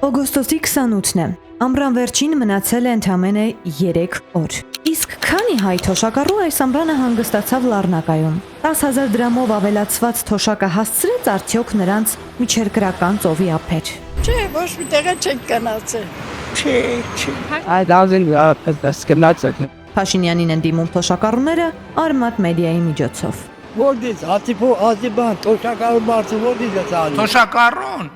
Օգոստոսի 28-ն է։ Ամռան վերջին մնացել է ընդամենը 3 օր։ Իսկ քանի հայ թոշակառու այս ամռանը հանգստացավ Լառնակայում։ 10,000 դրամով ավելացված թոշակը հասցրեց արդյոք նրանց միջերկրական ծովի ափեր։ Չէ, ոչ մի տեղ չեք գնացել։ Չէ։ Այդ ազգին գնացել։ Փաշինյանին են դիմում թոշակառուները Արմատ մեդիայի միջոցով։ Որտե՞ց Ատիբան թոշակառու մարդը որտե՞ց է ցալի։ Թոշակառուն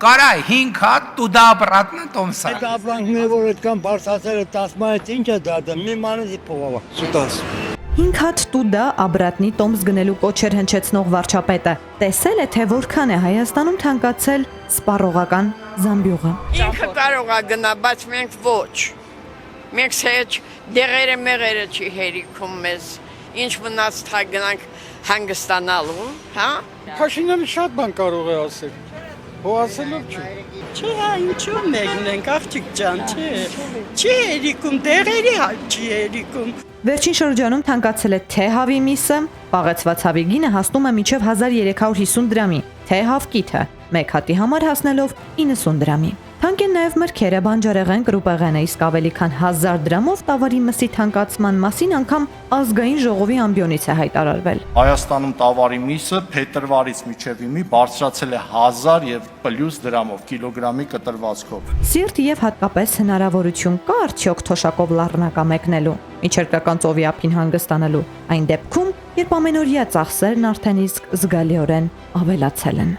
կարա 5 հատ տուդա ապրատնա տոմսա։ Այդ ապրանքները որ այդքան բարձրացել է 10 մայից ինչ է դատը։ Մի մանեզի փողավա։ Սուտաս։ 5 հատ տուդա ապրատնի տոմս գնելու կոչեր հնչեցնող վարչապետը տեսել է, թե որքան է Հայաստանում թանկացել սպառողական զամբյուղը։ Ինքը կարող է գնա, բայց մենք ոչ։ Մենք սեչ դեղերը մեղերը չի հերիքում մեզ։ Ինչ մնաց թա գնանք հանգստանալու, հա։ Փաշինյանը շատ բան կարող է ասել։ Հո ասելով չի։ Չէ, ինչու մեկնենք, աղջիկ ջան, չէ։ Չի երիկում, դեղերի չի երիկում։ Վերջին շրջանում թանկացել է թե հավի միսը, պաղեցված հավի գինը հասնում է մինչև 1350 դրամի, թե հավկիթը, մեկ հատի համար հասնելով 90 դրամի։ Թանկ են նաև մրգերը, բանջարեղեն, կրուպեղենը, իսկ ավելի քան 1000 դրամով տավարի մսի թանկացման մասին անգամ ազգային ժողովի ամբիոնից է հայտարարվել։ Հայաստանում տավարի միսը փետրվարից մինչև հիմա բարձրացել է 1000 եւ պլյուս դրամով կիլոգրամի կտրվածքով։ Սիրտ եւ հատկապես հնարավորություն կա արդյոք թոշակով Լառնակա մեկնելու, միջերկրական ծովի ափին հանգստանալու, այն դեպքում, երբ ամենօրյա ծախսերն արդեն իսկ զգալիորեն ավելացել են։